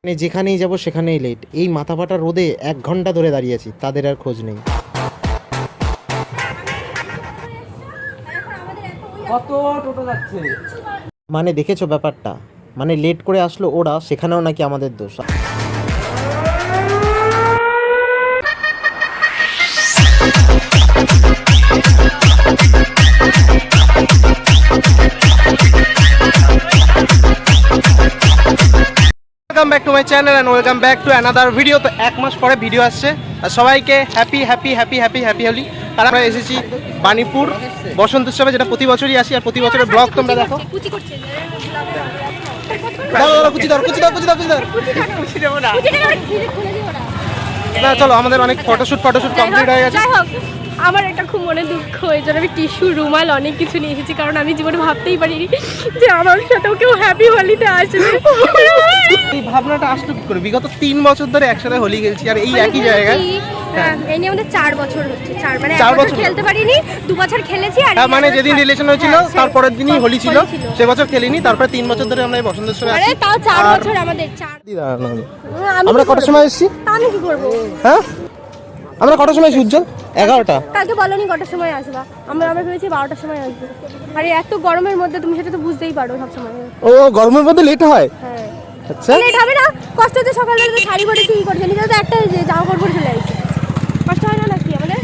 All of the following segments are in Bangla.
মানে যেখানেই যাব সেখানেই লেট। এই মাথাফাটা রোদে 1 ঘন্টা ধরে দাঁড়িয়ে আছি, তাদের আর খোঁজ নেই। কত টোটো যাচ্ছে, মানে দেখেছো ব্যাপারটা, মানে লেট করে আসলো ওরা, সেখানেও নাকি আমাদের দোষ। Welcome back to my channel and welcome back to another video. তো 1 মাস পরে ভিডিও আসছে আর সবাইকে happy happy happy happy happy Holi. আর আমরা এসেছি বাণীপুর বসন্ত উৎসবে, যেটা প্রতি বছরই আসি আর প্রতি বছরের ব্লগ তোমরা দেখো। না চলো, আমাদের অনেক ফটোশুট কমপ্লিট হয়ে গেছে। আমার একটা খুব মনে দুঃখ, এই জন্য আমি টিস্যু, রুমাল অনেক কিছু নিয়ে এসেছি, কারণ আমি জীবনে ভাবতেই পারিনি যে আমার সাথেও কেউ হ্যাপি হোলিতে আসবে। এই ভাবনাটা আসলো কি করে? বিগত 3 বছর ধরে একসাথে হোলি খেলছি আর এই একই জায়গায়। এই নিয়ে আমাদের 4 বছর হচ্ছে, 4 মানে 4 1 বছর খেলতে পারিনি, 2 বছর খেলেছি। আর মানে যেদিন রিলেশন হয়েছিল তারপরের দিনই হোলি ছিল, সে বছর খেলিনি। তারপরে 3 বছর ধরে আমরা এই বসন্ত উৎসবে আরে আছি। তাও 4 বছর আমাদের 4। আমরা কটার সময় এসেছি? আমি কি করব? হ্যাঁ, আমরা কটার সময় এসেছি উজ্জ্বল? 11টা। কালকে বলনি কটার সময় আসবা? আমরা ভেবেছি 12টার সময় আসবো। আরে এত গরমের মধ্যে তুমি সেটা তো বুঝতেই পারো সব সময়। ও গরমের মধ্যে লেট হয়? হ্যাঁ। আচ্ছা, লেট হবে না? কষ্ট হচ্ছে সকালবেলা তো শাড়ি পরে কি করছে, নিজে তো একটা জামা কাপড় পরে চলে আসছে, কষ্ট হয় না নাকি আমাদের?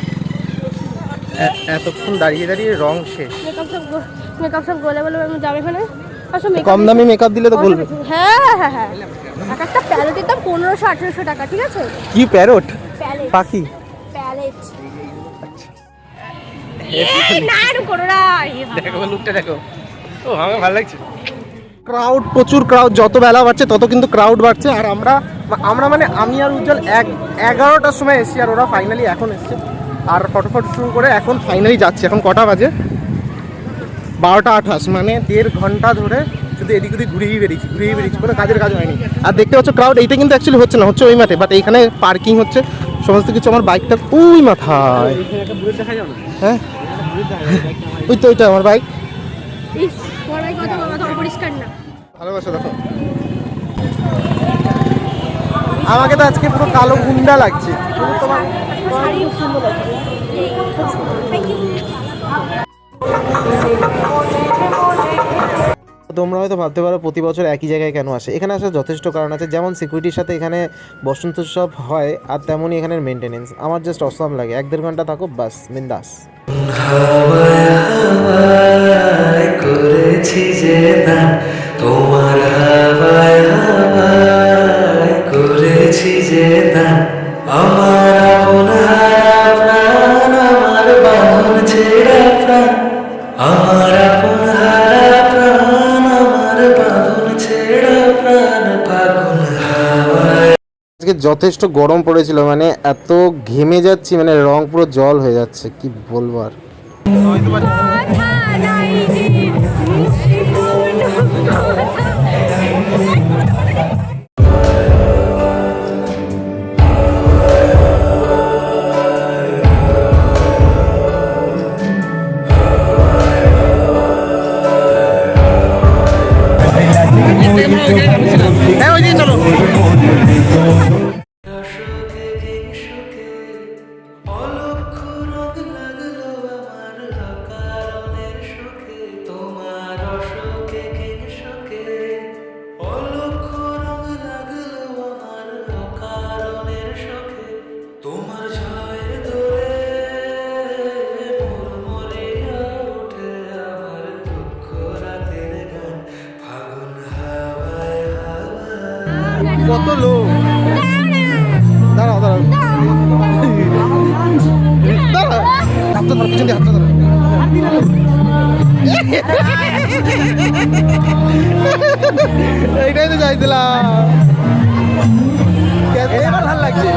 এতক্ষণ দাঁড়িয়ে দাঁড়িয়ে রং শেষ। মেকআপ সব গলে বলে আমি যাবে এখানে। কম দামি মেকআপ দিলে তো গলবে। হ্যাঁ হ্যাঁ হ্যাঁ, এক একটা প্যালেটের দাম 1500-1800 টাকা, ঠিক আছে? কি প্যারট? প্যালেট, পাখি? প্যালেট। না আর করো না, দেখো লুকটা দেখো। ও আমার ভালো লাগছে। ক্রাউড, প্রচুর ক্রাউড, যত বেলা বাড়ছে তত কিন্তু ক্রাউড বাড়ছে। আর আমরা মানে আমি আর উজ্জ্বল 11টার সময় এসেছি আর ওরা ফাইনালি এখন এসছে। আর ফটো শুরু করে এখন ফাইনালি যাচ্ছে। এখন কটা বাজে? 12টা 28, মানে 1.5 ঘন্টা ধরে শুধু এদিক ওদিক ঘুরেই বেরিয়েছি কোনো কাজ হয়নি। আর দেখতে পাচ্ছ ক্রাউড, এইটা কিন্তু অ্যাকচুয়ালি হচ্ছে না, হচ্ছে ওই মাঠে, বাট এইখানে পার্কিং হচ্ছে সমস্ত কিছু। আমার বাইকটা ওই মাথায়, হ্যাঁ ওই তো ওইটা আমার বাইক। ইস, তোমার ভাই কত অপরিষ্কার না। ভালোবাসা দেখো, আমাকে তো আজকে পুরো কালো গুন্ডা লাগছে। তোমরা হয়তো ভাবতে পারো প্রতি বছর একই জায়গায় কেন আসে। এখানে আসার যথেষ্ট কারণ আছে, যেমন সিকিউরিটির সাথে এখানে বসন্ত উৎসব হয়, আর তেমনই এখানের মেনটেনেন্স আমার জাস্ট অসাম লাগে। 1-1.5 ঘন্টা থাকো বাস, বিন্দাস। করেছি যে দান তোমার হাওয়ায় হাওয়ায় করেছি যে দান, আমার আপনার প্রাণ, আমার বাঁধন ছেড়া প্রাণ, আমার আপনার প্রাণ, আমার বাঁধন ছেড়া প্রাণ, পাগল হাওয়ায়। আজকে যথেষ্ট গরম পড়েছিল, মানে এত ঘেমে যাচ্ছি, মানে রং পুরো জল হয়ে যাচ্ছে, কি বলবো আর। হ্যাঁ ওই দিকে চলো। কত লোক, দাঁড়াও হাতটা ধরো, পিছন দিয়ে হাতটা ধরো। এইটাই তো চাইছিলাম, এবার ভালো লাগছে।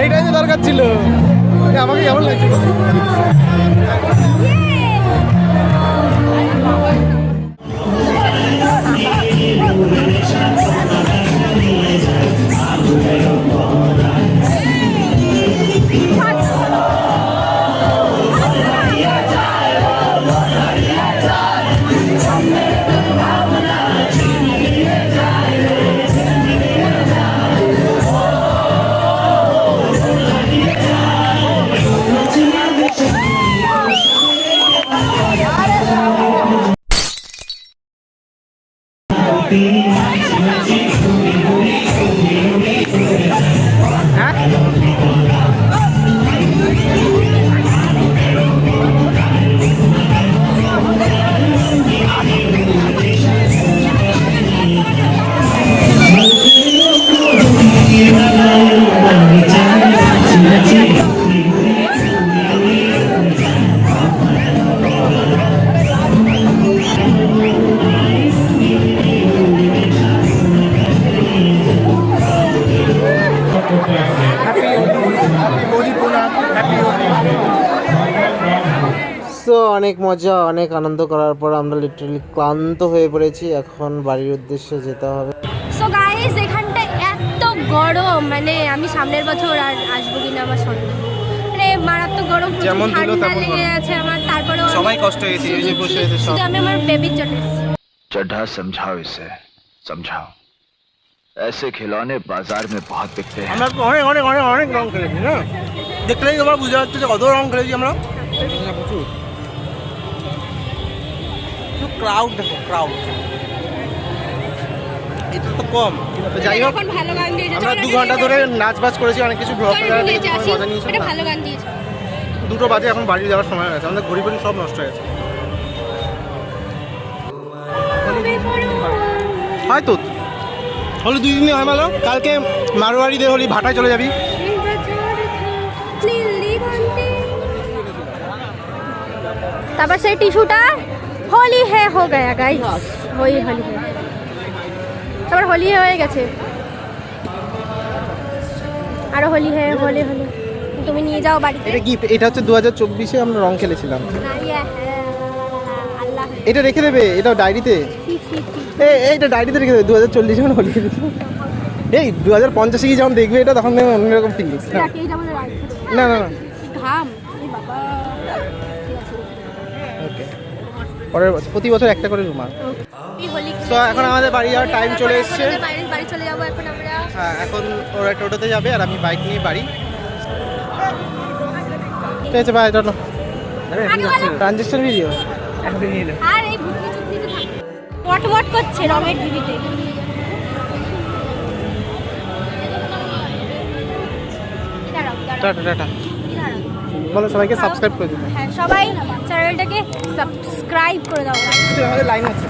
এইটাই তো দরকার ছিল। আমাকে কেমন লাগছে? সো অনেক মজা, অনেক আনন্দ করার পর আমরা লিটারালি ক্লান্ত হয়ে পড়েছি। এখন বাড়ির উদ্দেশ্যে যেতে হবে। সো গাইস এখানটা এত গরম, মানে আমি সামনের বছর আর আসবো কিনা আমার সন্দেহ। মানে মারাত্মক গরম, প্রচুর যেমন দিল ঠান্ডা তেমন লেগে গরম। আছে আমার। তারপরেও সবাই কষ্ট হয়েছে, এই যে বসে আছে সব। শুধু আমি আমার বেবির জন্য এসেছি। चड्ढा समझाओ इसे समझाओ ऐसे खिलौने बाजार में बहुत बिकते हैं আমরা তো অনেক অনেক অনেক অনেক রং খেলেছি না, দেখলেই তোমার বুঝতে পারছো যে কত রং খেলেছি আমরা। প্রচুর ক্রাউড, দেখো ক্রাউড, এটা তো কম। তো যাই হোক, এখন ভালো গান দিয়েছে। আমরা 2 ঘন্টা ধরে নাচ বাজ করেছি, অনেক কিছু ব্লগ মজা নিয়েছি। এটা ভালো গান দিয়েছে। 2টো বাজে, এখন বাড়ি যাওয়ার সময় হয়ে গেছে, আমাদের ঘড়ি ফড়ি সব নষ্ট হয়ে গেছে। হয়তো হলি 2 দিনই হয় ভালো। কালকে মারোয়ারিদের হলি, ভাটায় চলে যাবি। তারপর সেই টিস্যুটা হোলি হে হো গয়া গাইস, হোলি হোলি হে। তারপর হোলি হে হয়ে গেছে, আরো হোলি হে, হোলি হোলি। তুমি নিয়ে যাও বাড়িতে। এটা কি? এটা হচ্ছে 2024-এ আমরা রং খেলেছিলাম। আল্লাহ এটা রেখে দেবে, এটা ডায়েরিতে। এইটা ডায়েরিতে রেখে দেবে। 2040 যখন হোলি খেলেছি, এই 2050-এ কি যখন দেখবে এটা, তখন দেখবে অন্যরকম ফিলিংস। না না না, ঘাম, এই বাবা। ওকে, পরের বছর প্রতি বছর একটা করে রুমাল। হোলি তো এখন আমাদের বাড়ি যাওয়ার টাইম চলে এসছে। বাড়ি চলে যাবো এখন আমরা। হ্যাঁ, এখন ওরা টোটোতে যাবে আর আমি বাইক নিয়ে বাড়ি। ঠিক আছে, বাই, চলো। ট্রানজিশন ভিডিও আর এই ভুতনি চুতনিতে থাকে, মটমট করছে রঙের ঢিবিতে। টাটা টাটা বলো সবাইকে, সাবস্ক্রাইব করে দিন। হ্যাঁ, সবাই চ্যানেলটাকে সাবস্ক্রাইব করে দাও। আমাদের লাইন আছে।